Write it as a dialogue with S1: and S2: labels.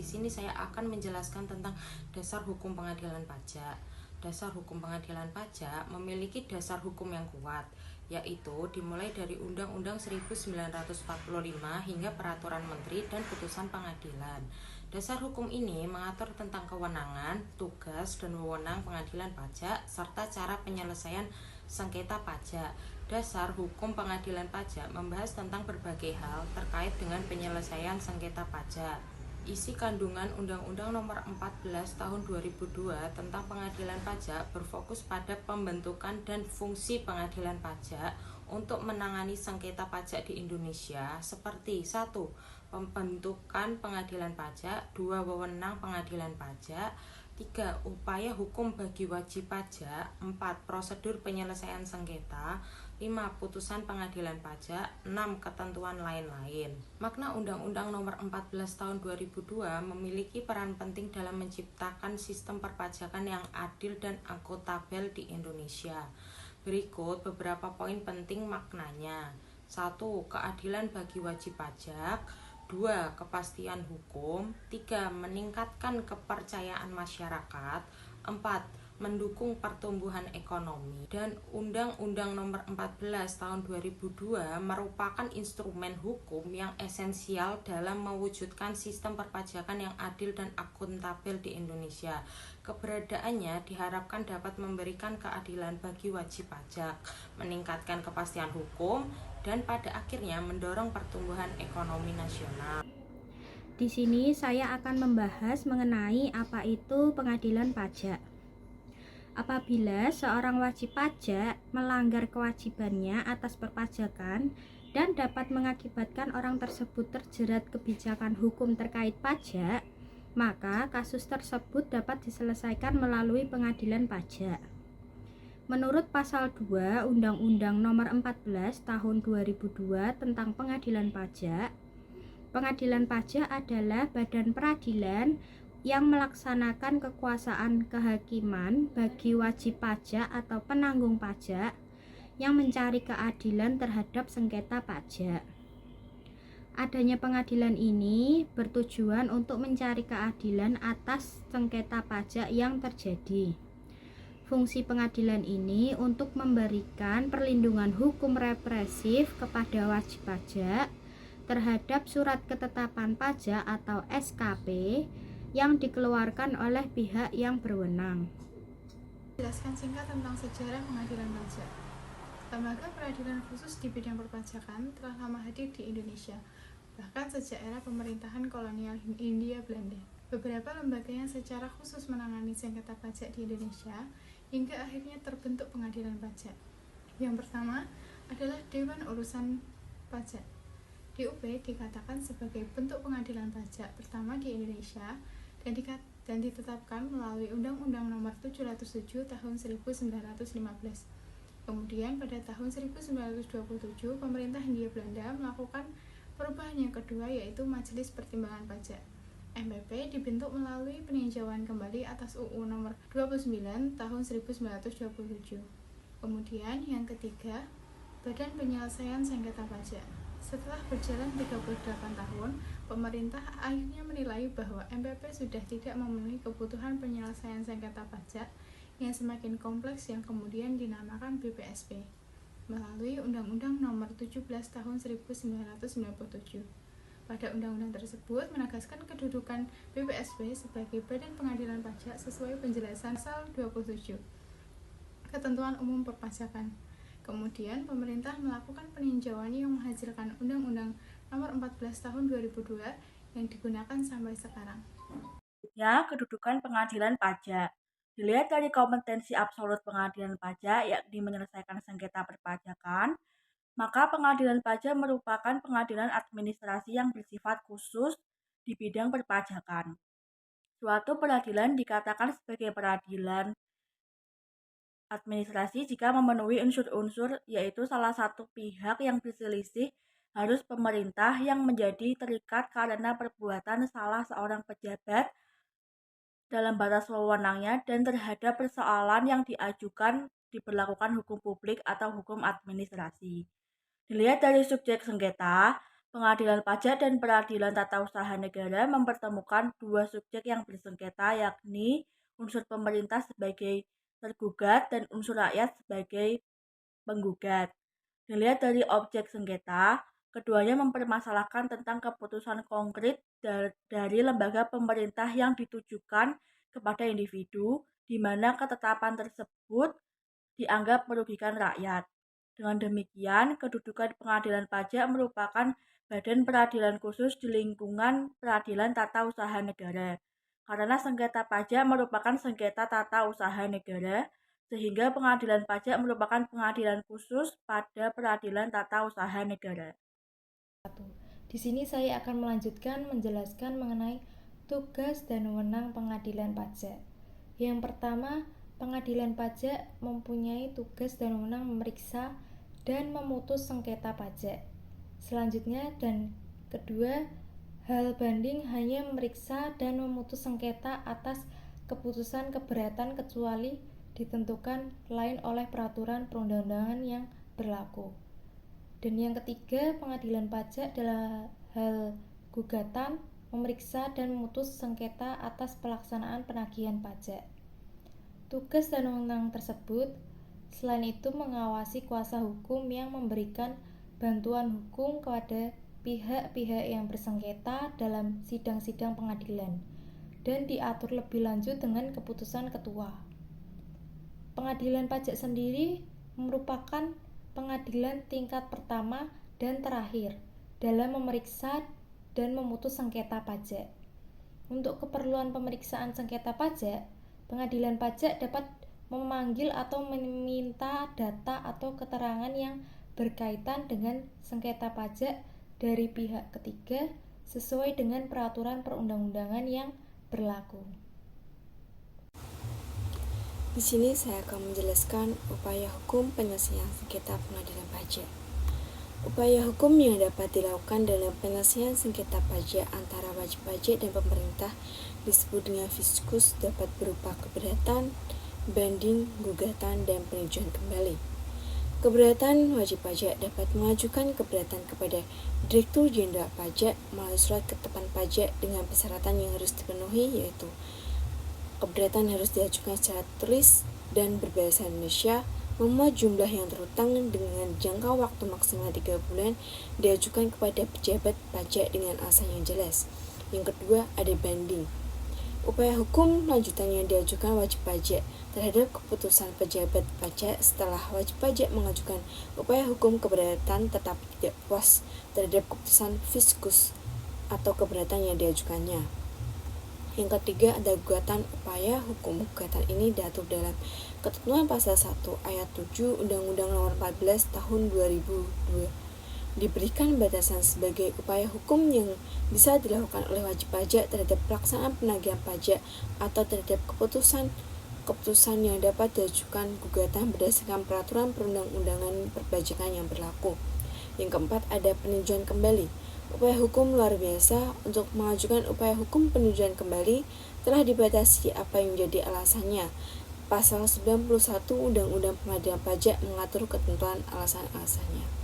S1: di sini saya akan menjelaskan tentang dasar hukum pengadilan pajak. Dasar hukum pengadilan pajak memiliki dasar hukum yang kuat, yaitu dimulai dari Undang-Undang 1945 hingga Peraturan Menteri dan putusan pengadilan. Dasar hukum ini mengatur tentang kewenangan, tugas, dan wewenang pengadilan pajak serta cara penyelesaian sengketa pajak. Dasar hukum pengadilan pajak membahas tentang berbagai hal terkait dengan penyelesaian sengketa pajak. Isi kandungan Undang-Undang Nomor 14 Tahun 2002 tentang Pengadilan Pajak berfokus pada pembentukan dan fungsi pengadilan pajak untuk menangani sengketa pajak di Indonesia seperti 1. Pembentukan pengadilan pajak, 2. Wewenang pengadilan pajak, 3. Upaya hukum bagi wajib pajak, 4. Prosedur penyelesaian sengketa, 5. Putusan pengadilan pajak, 6. Ketentuan lain-lain. Makna Undang-Undang Nomor 14 Tahun 2002 memiliki peran penting dalam menciptakan sistem perpajakan yang adil dan akuntabel di Indonesia. Berikut beberapa poin penting maknanya. 1. Keadilan bagi wajib pajak. 2. Kepastian hukum. 3. Meningkatkan kepercayaan masyarakat. 4. Mendukung pertumbuhan ekonomi. Dan Undang-Undang Nomor 14 Tahun 2002 merupakan instrumen hukum yang esensial dalam mewujudkan sistem perpajakan yang adil dan akuntabel di Indonesia. Keberadaannya diharapkan dapat memberikan keadilan bagi wajib pajak, meningkatkan kepastian hukum, dan pada akhirnya mendorong pertumbuhan ekonomi nasional.
S2: Di sini saya akan membahas mengenai apa itu pengadilan pajak. Apabila seorang wajib pajak melanggar kewajibannya atas perpajakan dan dapat mengakibatkan orang tersebut terjerat kebijakan hukum terkait pajak, maka kasus tersebut dapat diselesaikan melalui pengadilan pajak. Menurut pasal 2 Undang-Undang Nomor 14 Tahun 2002 tentang Pengadilan Pajak, pengadilan pajak adalah badan peradilan yang melaksanakan kekuasaan kehakiman bagi wajib pajak atau penanggung pajak yang mencari keadilan terhadap sengketa pajak. Adanya pengadilan ini bertujuan untuk mencari keadilan atas sengketa pajak yang terjadi. Fungsi pengadilan ini untuk memberikan perlindungan hukum represif kepada wajib pajak terhadap surat ketetapan pajak atau SKP yang dikeluarkan oleh pihak yang berwenang.
S3: Jelaskan singkat tentang sejarah pengadilan pajak. Lembaga peradilan khusus di bidang perpajakan telah lama hadir di Indonesia, bahkan sejak era pemerintahan kolonial Hindia Belanda. Beberapa lembaga yang secara khusus menangani sengketa pajak di Indonesia hingga akhirnya terbentuk pengadilan pajak. Yang pertama adalah Dewan Urusan Pajak. DUP dikatakan sebagai bentuk pengadilan pajak pertama di Indonesia dan ditetapkan melalui Undang-Undang Nomor 707 Tahun 1915. Kemudian pada tahun 1927 pemerintah Hindia Belanda melakukan perubahan yang kedua, yaitu Majelis Pertimbangan Pajak. MPP dibentuk melalui peninjauan kembali atas UU Nomor 29 Tahun 1927. Kemudian yang ketiga, Badan Penyelesaian Sengketa Pajak. Setelah berjalan 38 tahun, pemerintah akhirnya menilai bahwa MPP sudah tidak memenuhi kebutuhan penyelesaian sengketa pajak yang semakin kompleks, yang kemudian dinamakan BPSP melalui Undang-Undang Nomor 17 Tahun 1997. Pada undang-undang tersebut menegaskan kedudukan BPSP sebagai Badan Pengadilan Pajak sesuai penjelasan pasal 27 Ketentuan Umum Perpajakan. Kemudian pemerintah melakukan peninjauan yang menghasilkan Undang-Undang Nomor 14 Tahun 2002 yang digunakan sampai sekarang.
S4: Ya, kedudukan pengadilan pajak. Dilihat dari kompetensi absolut pengadilan pajak, yakni menyelesaikan sengketa perpajakan, maka pengadilan pajak merupakan pengadilan administrasi yang bersifat khusus di bidang perpajakan. Suatu peradilan dikatakan sebagai peradilan administrasi jika memenuhi unsur-unsur, yaitu salah satu pihak yang berselisih harus pemerintah yang menjadi terikat karena perbuatan salah seorang pejabat dalam batas wewenangnya dan terhadap persoalan yang diajukan diberlakukan hukum publik atau hukum administrasi. Dilihat dari subjek sengketa, Pengadilan pajak dan peradilan tata usaha negara mempertemukan dua subjek yang bersengketa, yakni unsur pemerintah sebagai tergugat dan unsur rakyat sebagai penggugat. Dilihat dari objek sengketa, keduanya mempermasalahkan tentang keputusan konkret dari lembaga pemerintah yang ditujukan kepada individu, di mana ketetapan tersebut dianggap merugikan rakyat. Dengan demikian, kedudukan pengadilan pajak merupakan badan peradilan khusus di lingkungan peradilan tata usaha negara. Karena sengketa pajak merupakan sengketa tata usaha negara, sehingga pengadilan pajak merupakan pengadilan khusus pada peradilan tata usaha negara.
S2: Di sini saya akan melanjutkan menjelaskan mengenai tugas dan wewenang pengadilan pajak. Yang pertama, pengadilan pajak mempunyai tugas dan wewenang memeriksa dan memutus sengketa pajak. Selanjutnya dan kedua, hal banding hanya memeriksa dan memutus sengketa atas keputusan keberatan kecuali ditentukan lain oleh peraturan perundang-undangan yang berlaku. Dan yang ketiga, pengadilan pajak dalam hal gugatan memeriksa dan memutus sengketa atas pelaksanaan penagihan pajak. Tugas dan wewenang tersebut selain itu mengawasi kuasa hukum yang memberikan bantuan hukum kepada pihak-pihak yang bersengketa dalam sidang-sidang pengadilan dan diatur lebih lanjut dengan keputusan ketua. Pengadilan pajak sendiri merupakan pengadilan tingkat pertama dan terakhir dalam memeriksa dan memutus sengketa pajak. Untuk keperluan pemeriksaan sengketa pajak, pengadilan pajak dapat memanggil atau meminta data atau keterangan yang berkaitan dengan sengketa pajak dari pihak ketiga sesuai dengan peraturan perundang-undangan yang berlaku.
S5: Di sini saya akan menjelaskan upaya hukum penyelesaian sengketa pengadilan pajak. Upaya hukum yang dapat dilakukan dalam penyelesaian sengketa pajak antara wajib pajak dan pemerintah disebut dengan fiskus, dapat berupa keberatan, banding, gugatan, dan peninjauan kembali. Keberatan wajib pajak dapat mengajukan keberatan kepada Direktur Jenderal Pajak melalui surat ketetapan pajak dengan persyaratan yang harus dipenuhi, yaitu keberatan harus diajukan secara tertulis dan berbahasa Indonesia, memuat jumlah yang terhutang dengan jangka waktu maksimal 3 bulan, diajukan kepada pejabat pajak dengan alasan yang jelas. Yang kedua, ada banding. Upaya hukum lanjutan yang diajukan wajib pajak terhadap keputusan pejabat pajak setelah wajib pajak mengajukan upaya hukum keberatan tetapi tidak puas terhadap keputusan fiskus atau keberatan yang diajukannya. Yang ketiga, ada gugatan upaya hukum. Gugatan ini diatur dalam ketentuan pasal 1 ayat 7 Undang-Undang Nomor 14 Tahun 2002. Diberikan batasan sebagai upaya hukum yang bisa dilakukan oleh wajib pajak terhadap pelaksanaan penagihan pajak atau terhadap keputusan yang dapat diajukan gugatan berdasarkan peraturan perundang-undangan perpajakan yang berlaku. Yang keempat, ada peninjauan kembali. Upaya hukum luar biasa. Untuk mengajukan upaya hukum peninjauan kembali telah dibatasi apa yang menjadi alasannya. Pasal 91 Undang-Undang Pengadilan Pajak mengatur ketentuan alasan-alasannya.